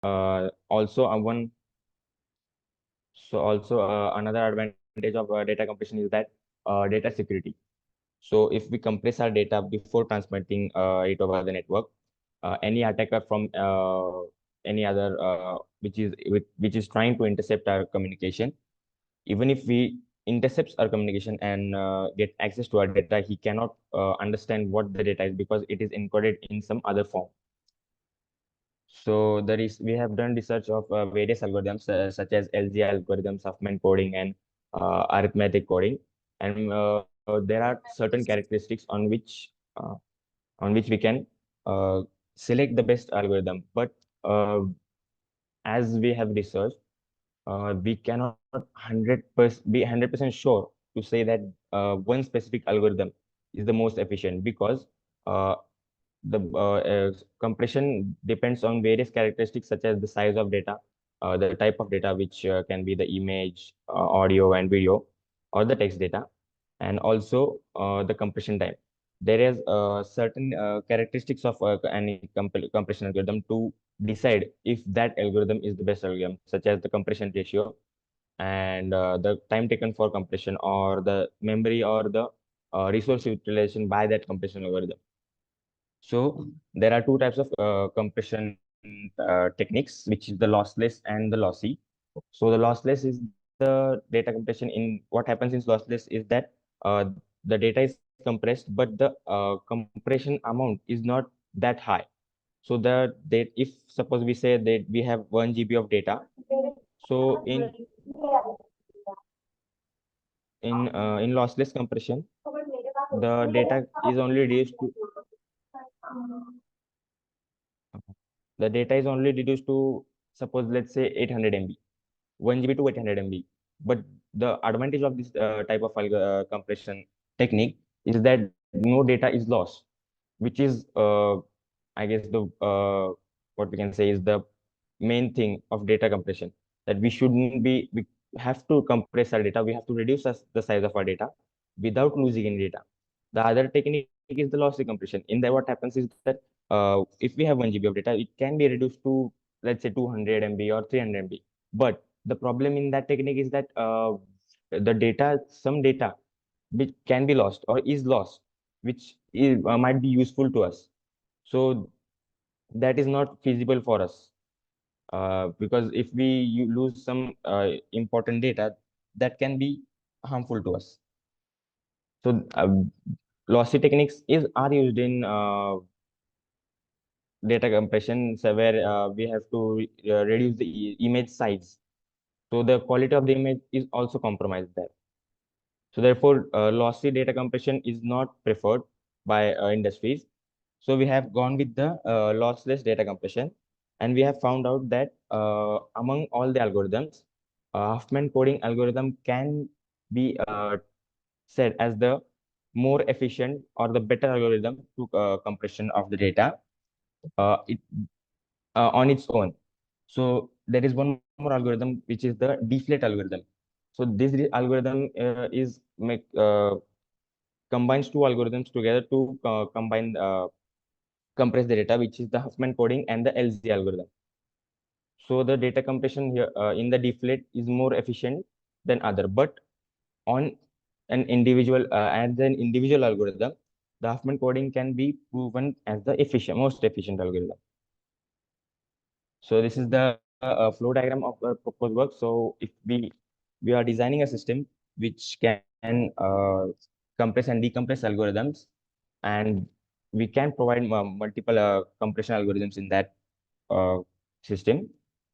also another advantage of data compression is that data security. So if we compress our data before transmitting it over the network, any attacker from any other which is trying to intercept our communication, even if we intercepts our communication and get access to our data, he cannot understand what the data is because it is encoded in some other form. So we have done research of various algorithms such as LG algorithms, Huffman coding, and arithmetic coding, and there are certain characteristics on which we can uh, select the best algorithm. But uh, as we have researched, we cannot 100% be 100% sure to say that one specific algorithm is the most efficient because uh, the compression depends on various characteristics such as the size of data, the type of data, which can be the image, audio, and video, or the text data, and also the compression time. There is certain characteristics of any compression algorithm to decide if that algorithm is the best algorithm, such as the compression ratio and the time taken for compression, or the memory, or the resource utilization by that compression algorithm. So there are two types of compression techniques, which is the lossless and the lossy. So the lossless is the data compression. In what happens in lossless is that uh, the data is compressed, but the compression amount is not that high. So if suppose we say that we have 1 GB of data, so in lossless compression, the data is only reduced to the data is only reduced to, suppose, let's say 800 MB, 1 GB to 800 MB. But the advantage of this type of compression technique is that no data is lost, which is, I guess, the what we can say is the main thing of data compression, that we have to compress our data, we have to reduce the size of our data without losing any data. The other technique is the lossy compression. In there, what happens is that if we have 1 GB of data, it can be reduced to, let's say, 200 MB or 300 MB. But the problem in that technique is that some data which can be lost or is lost, which might be useful to us. So that is not feasible for us, because if we lose some important data, that can be harmful to us. So lossy techniques are used in data compression, so where we have to reduce the image size. So the quality of the image is also compromised there. So therefore, lossy data compression is not preferred by industries. So we have gone with the lossless data compression, and we have found out that among all the algorithms, Huffman coding algorithm can be said as the more efficient or the better algorithm to compression of the data on its own. So there is one more algorithm, which is the deflate algorithm. So this algorithm is make combines two algorithms together to compress the data, which is the Huffman coding and the LZ algorithm. So the data compression here in the deflate is more efficient than other, but on an individual algorithm, the Huffman coding can be proven as the most efficient algorithm. So this is the flow diagram of the proposed work. So if we are designing a system which can compress and decompress algorithms, and we can provide multiple compression algorithms in that system.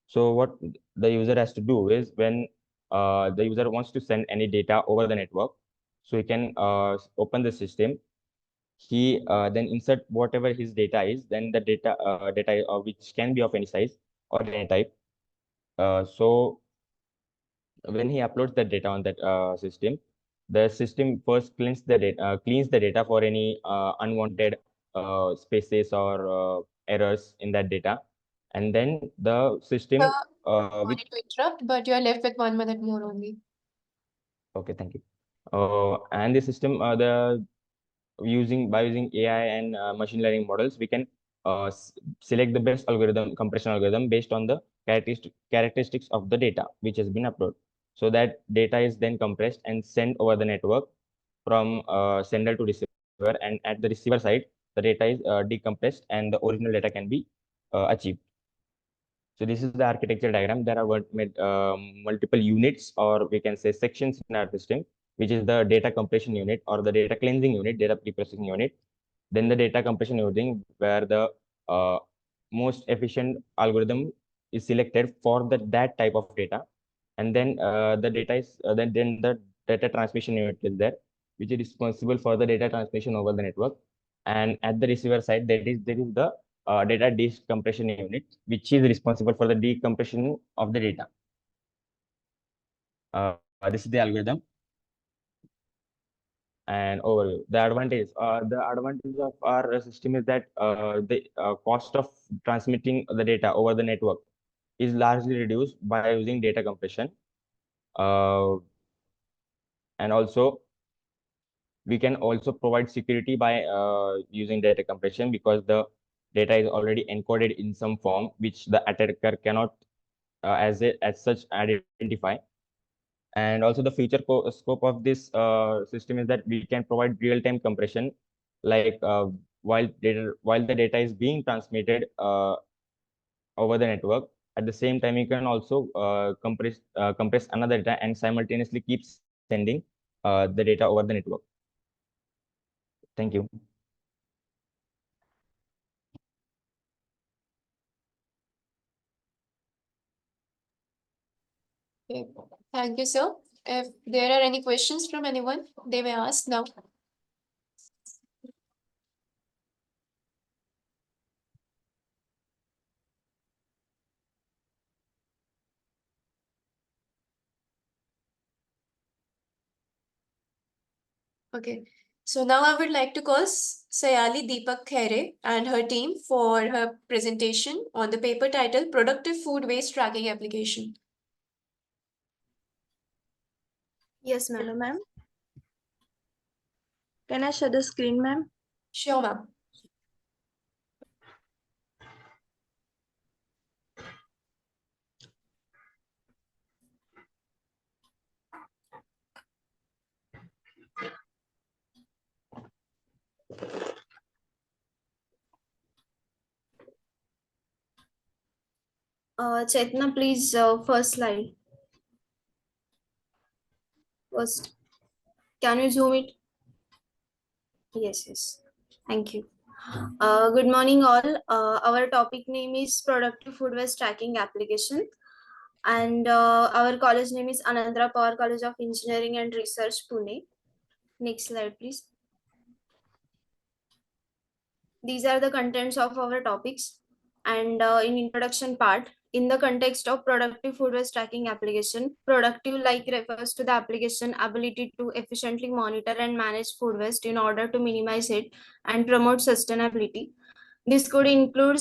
So what the user has to do is, when the user wants to send any data over the network, so he can open the system. He then insert whatever his data is, then the data which can be of any size or any type. So when he uploads the data on that system, the system first cleans the data for any unwanted spaces or errors in that data, and then the system with Sorry to interrupt, but you're left with 1 minute more only. okay, thank you. And the system, the using by using AI and machine learning models, we can select the best algorithm, compression algorithm based on the characteristics of the data which has been uploaded. So that data is then compressed and sent over the network from sender to receiver, and at the receiver side, the data is decompressed and the original data can be achieved. So this is the architecture diagram. There are multiple units, or we can say sections in our system, which is the data compression unit or the data cleansing unit, data preprocessing unit. Then the data compression unit, where the uh, most efficient algorithm is selected for that type of data. And then the data is then the data transmission unit is there, which is responsible for the data transmission over the network. And at the receiver side, there is the data decompression unit, which is responsible for the decompression of the data. This is the algorithm and overview. The advantage of our system is that the cost of transmitting the data over the network is largely reduced by using data compression. And also, we can also provide security by using data compression, because the data is already encoded in some form which the attacker cannot as such identify. And also the future scope of this system is that we can provide real-time compression, like while the data is being transmitted over the network. At the same time, you can also compress another data and simultaneously keep sending the data over the network. Thank you. Okay. Thank you, sir. If there are any questions from anyone, they may ask now. Okay. So now I would like to call Sayali Deepak Khere and her team for her presentation on the paper title Productive Food Waste Tracking Application. Yes, ma'am. Hello, ma'am. Can I share the screen, ma'am? Sure, ma'am. Chetna, please, first slide. First, can you zoom it? Yes, yes. Thank you. Good morning, all. Our topic name is Productive Food Waste Tracking Application. And our college name is Anandra Power College of Engineering and Research, Pune. Next slide, please. These are the contents of our topics. And in introduction part, in the context of productive food waste tracking application, productive like refers to the application ability to efficiently monitor and manage food waste in order to minimize it and promote sustainability. This could include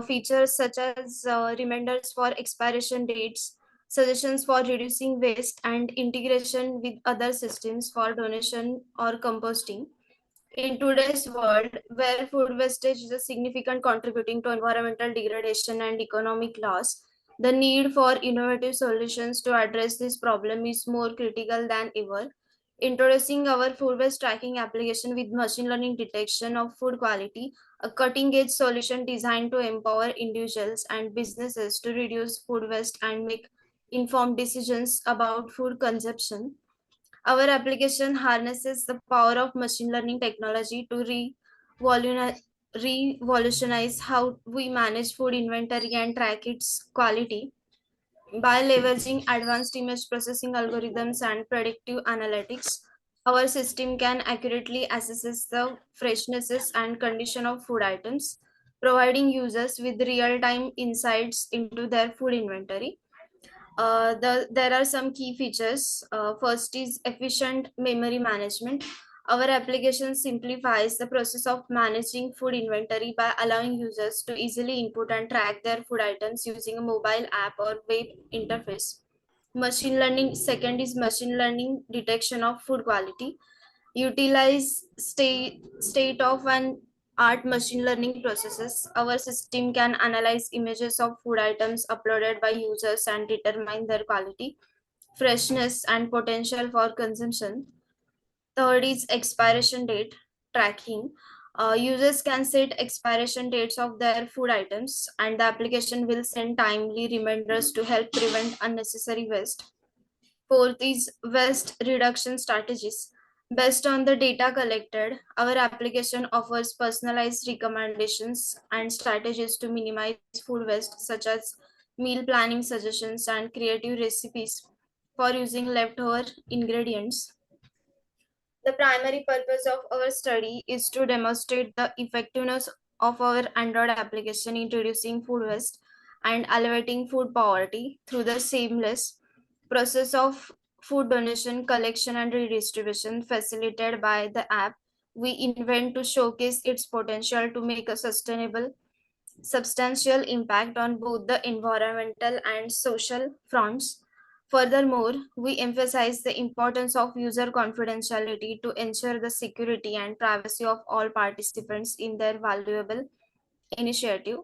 features such as reminders for expiration dates, suggestions for reducing waste, and integration with other systems for donation or composting. In today's world, where food wastage is a significant contributing to environmental degradation and economic loss, the need for innovative solutions to address this problem is more critical than ever. Introducing our food waste tracking application with machine learning detection of food quality, a cutting-edge solution designed to empower individuals and businesses to reduce food waste and make informed decisions about food consumption. Our application harnesses the power of machine learning technology to revolutionize how we manage food inventory and track its quality. By leveraging advanced image processing algorithms and predictive analytics, our system can accurately assess the freshness and condition of food items, providing users with real-time insights into their food inventory. There are some key features. First is efficient memory management. Our application simplifies the process of managing food inventory by allowing users to easily input and track their food items using a mobile app or web interface. Machine learning, second is machine learning detection of food quality. Utilize state of an art machine learning processes. Our system can analyze images of food items uploaded by users and determine their quality, freshness, and potential for consumption. Third is expiration date tracking. Users can set expiration dates of their food items, and the application will send timely reminders to help prevent unnecessary waste. Fourth is waste reduction strategies. Based on the data collected, our application offers personalized recommendations and strategies to minimize food waste, such as meal planning suggestions and creative recipes for using leftover ingredients. The primary purpose of our study is to demonstrate the effectiveness of our Android application in reducing food waste and alleviating food poverty through the seamless process of food donation, collection, and redistribution facilitated by the app. We invent to showcase its potential to make a substantial impact on both the environmental and social fronts. Furthermore, we emphasize the importance of user confidentiality to ensure the security and privacy of all participants in their valuable initiative.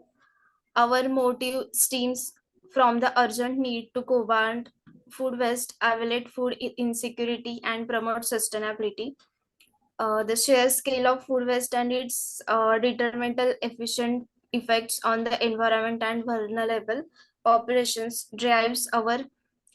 Our motive stems from the urgent need to combat food waste, alleviate food insecurity, and promote sustainability. The sheer scale of food waste and its detrimental efficient effects on the environment and vulnerable populations drives our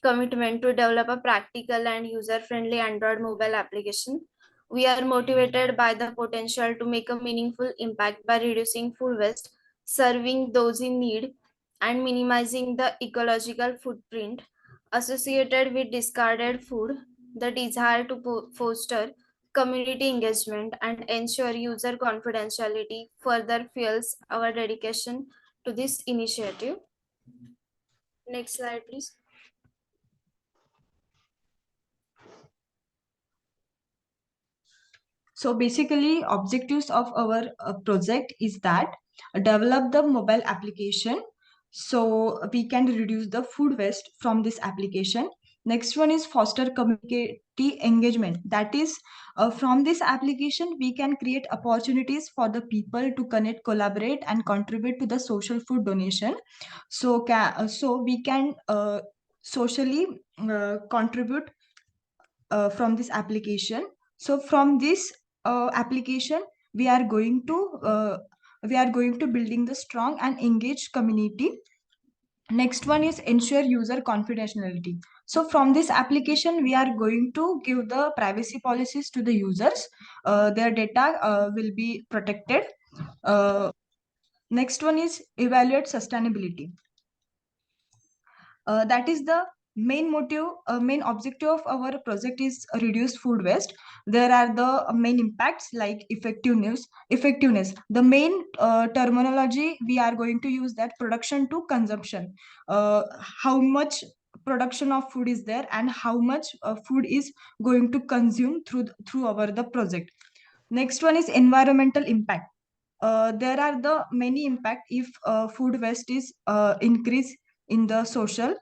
commitment to develop a practical and user-friendly Android mobile application. We are motivated by the potential to make a meaningful impact by reducing food waste, serving those in need, and minimizing the ecological footprint associated with discarded food. The desire to foster community engagement and ensure user confidentiality further fuels our dedication to this initiative. Next slide, please. So basically, objectives of our project is that develop the mobile application so we can reduce the food waste from this application. Next one is foster community engagement. That is, from this application, we can create opportunities for the people to connect, collaborate, and contribute to the social food donation. So we can socially contribute from this application. So from this application, we are going to building the strong and engaged community. Next one is ensure user confidentiality. So from this application, we are going to give the privacy policies to the users. Their data will be protected. Next one is evaluate sustainability. That is the main objective of our project is reduce food waste. There are the main impacts like effectiveness. The main terminology we are going to use that production to consumption. How much production of food is there and how much food is going to consume through our the project. Next one is environmental impact. There are the many impact if food waste is increase in the social.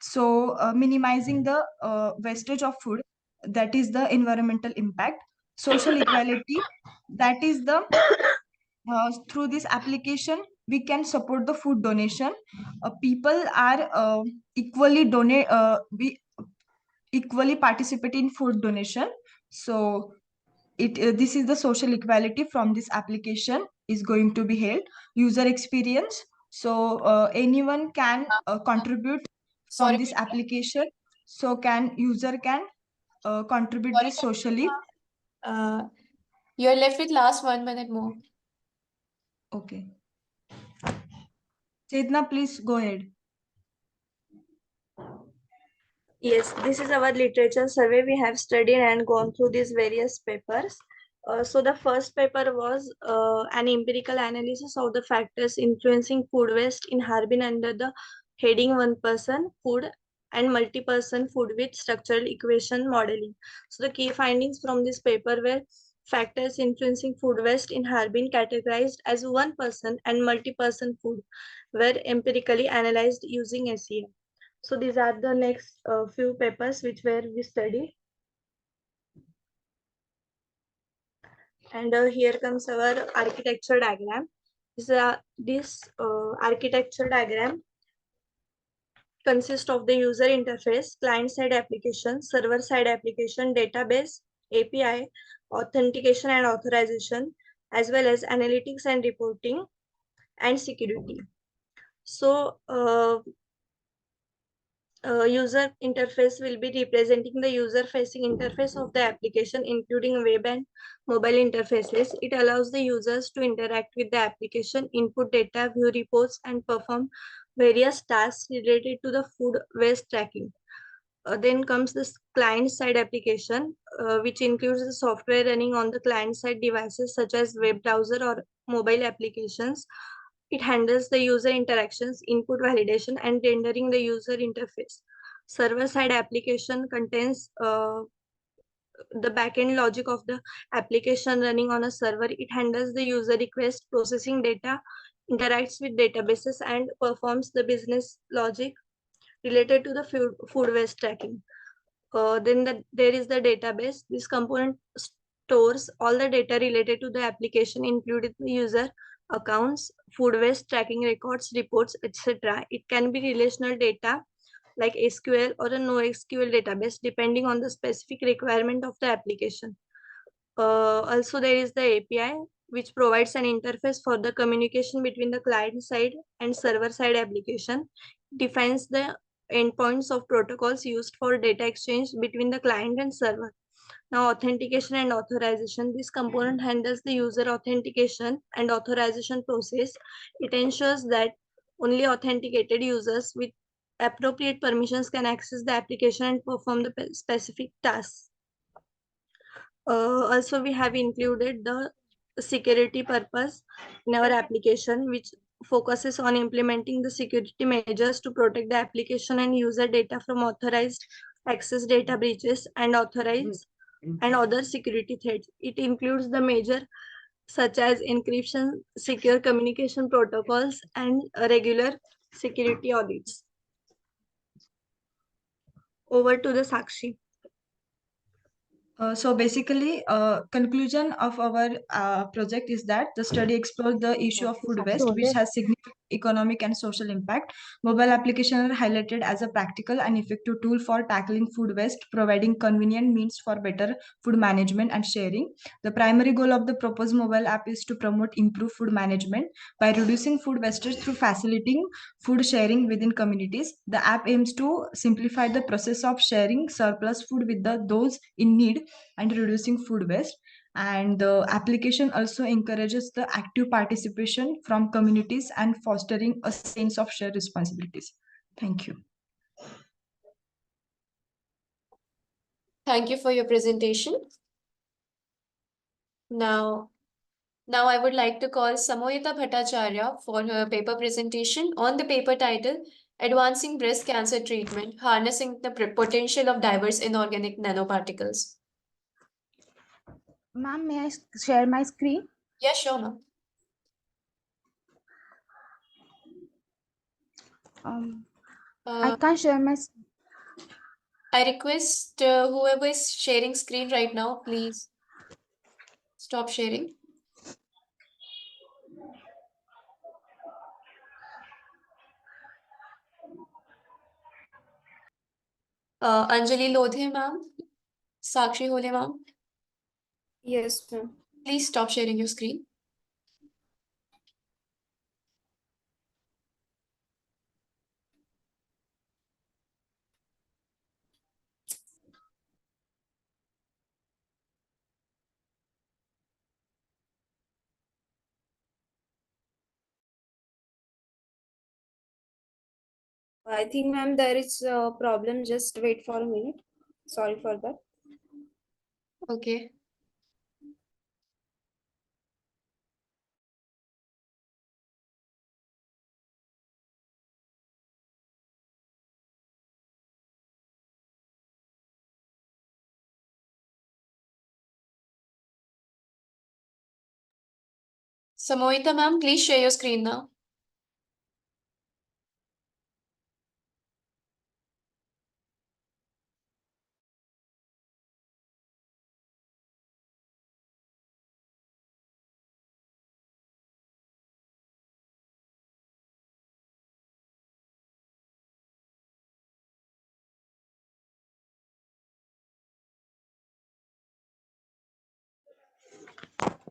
So minimizing the wastage of food, that is the environmental impact. Social equality, that is the through this application we can support the food donation. People are equally donate we equally participate in food donation. So this is the social equality from this application is going to be held. User experience, so anyone can contribute from Sorry, this application, so can user can contribute sorry, this socially. you're left with last 1 minute more. Okay, Chetna, please go ahead. Yes, this is our literature survey. We have studied and gone through these various papers. So the first paper was an empirical analysis of the factors influencing food waste in Harbin under the heading one person food and multi-person food with structural equation modeling. So the key findings from this paper were factors influencing food waste in Harbin categorized as one person and multi-person food were empirically analyzed using SEM. So these are the next few papers which were we studied. And here comes our architecture diagram. This architecture diagram consists of the user interface, client-side application, server-side application, database, API, authentication and authorization, as well as analytics and reporting and security. So user interface will be representing the user-facing interface of the application, including web and mobile interfaces. It allows the users to interact with the application, input data, view reports, and perform various tasks related to the food waste tracking. Then comes this client-side application, which includes the software running on the client-side devices such as web browser or mobile applications. It handles the user interactions, input validation, and rendering the user interface. Server-side application contains the backend logic of the application running on a server. It handles the user request, processing data, interacts with databases, and performs the business logic related to the food waste tracking. There is the database. This component stores all the data related to the application, including the user accounts, food waste tracking records, reports, etc. It can be relational data like SQL or a NoSQL database, depending on the specific requirement of the application. Also, there is the API, which provides an interface for the communication between the client side and server side application, defines the endpoints of protocols used for data exchange between the client and server. Now, authentication and authorization. This component handles the user authentication and authorization process. It ensures that only authenticated users with appropriate permissions can access the application and perform the specific tasks. Also, we have included the security purpose in our application, which focuses on implementing the security measures to protect the application and user data from authorized access data breaches and authorized and other security threats. It includes the measure such as encryption, secure communication protocols, and regular security audits. Over to the Sakshi. So basically, conclusion of our project is that the study explores the issue of food waste, which has significant economic and social impact. Mobile applications are highlighted as a practical and effective tool for tackling food waste, providing convenient means for better food management and sharing. The primary goal of the proposed mobile app is to promote improved food management by reducing food wastage through facilitating food sharing within communities. The app aims to simplify the process of sharing surplus food with those in need and reducing food waste. And the application also encourages the active participation from communities and fostering a sense of shared responsibilities. Thank you. Thank you for your presentation. Now I would like to call Samohita Bhattacharya for her paper presentation on the paper title Advancing Breast Cancer Treatment, Harnessing the Potential of Diverse Inorganic Nanoparticles. Ma'am, may I share my screen? Yeah, sure, ma'am. I can't share my. I request whoever is sharing screen right now, please stop sharing. Anjali Lodhe, ma'am. Sakshi Hole, ma'am. Yes, ma'am. Please stop sharing your screen. I think, ma'am, there is a problem. Just wait for a minute. Sorry for that. Okay. Samohita, ma'am, please share your screen now.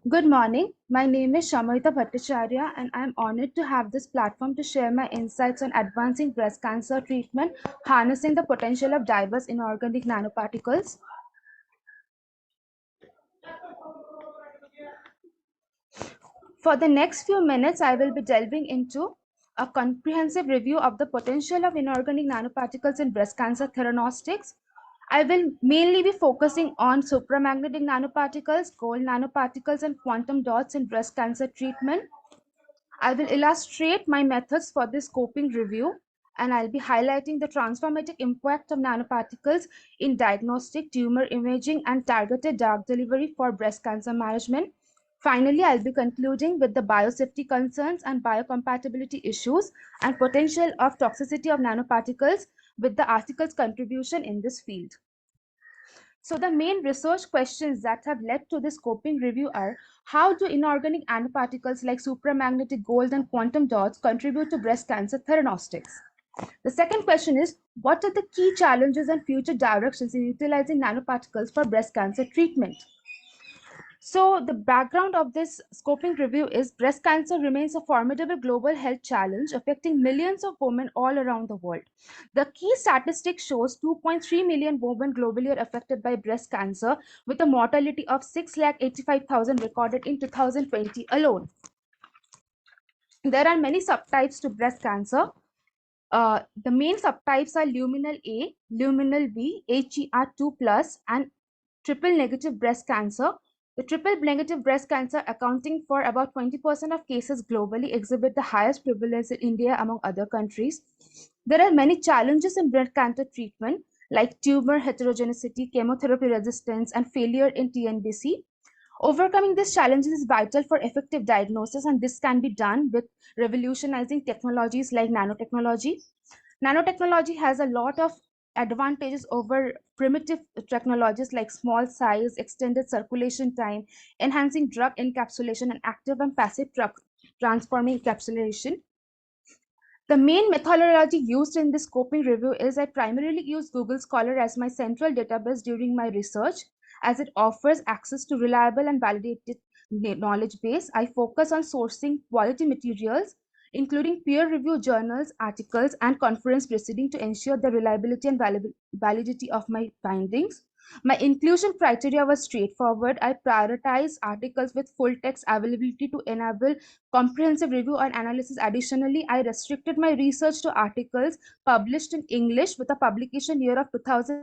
Good morning. My name is Shamohita Bhattacharya, and I'm honored to have this platform to share my insights on advancing breast cancer treatment, harnessing the potential of diverse inorganic nanoparticles. For the next few minutes, I will be delving into a comprehensive review of the potential of inorganic nanoparticles in breast cancer theranostics. I will mainly be focusing on supramagnetic nanoparticles, gold nanoparticles, and quantum dots in breast cancer treatment. I will illustrate my methods for this scoping review, and I'll be highlighting the transformative impact of nanoparticles in diagnostic, tumor imaging, and targeted drug delivery for breast cancer management. Finally, I'll be concluding with the biosafety concerns and biocompatibility issues and potential of toxicity of nanoparticles with the article's contribution in this field. So the main research questions that have led to this scoping review are: how do inorganic nanoparticles like supramagnetic gold and quantum dots contribute to breast cancer theranostics? The second question is, what are the key challenges and future directions in utilizing nanoparticles for breast cancer treatment? So the background of this scoping review is breast cancer remains a formidable global health challenge affecting millions of women all around the world. The key statistic shows 2.3 million women globally are affected by breast cancer, with a mortality of 685,000 recorded in 2020 alone. There are many subtypes to breast cancer. The main subtypes are luminal A, luminal B, HER2+, and triple negative breast cancer. The triple negative breast cancer, accounting for about 20% of cases globally, exhibit the highest prevalence in India among other countries. There are many challenges in breast cancer treatment, like tumor heterogeneity, chemotherapy resistance, and failure in TNBC. Overcoming these challenges is vital for effective diagnosis, and this can be done with revolutionizing technologies like nanotechnology. Nanotechnology has a lot of advantages over primitive technologies like small size, extended circulation time, enhancing drug encapsulation, and active and passive drug transforming encapsulation. The main methodology used in this scoping review is I primarily use Google Scholar as my central database during my research, as it offers access to reliable and validated knowledge base. I focus on sourcing quality materials, including peer-reviewed journals, articles, and conference proceeding to ensure the reliability and validity of my findings. My inclusion criteria was straightforward. I prioritize articles with full text availability to enable comprehensive review and analysis. Additionally, I restricted my research to articles published in English with a publication year of 2000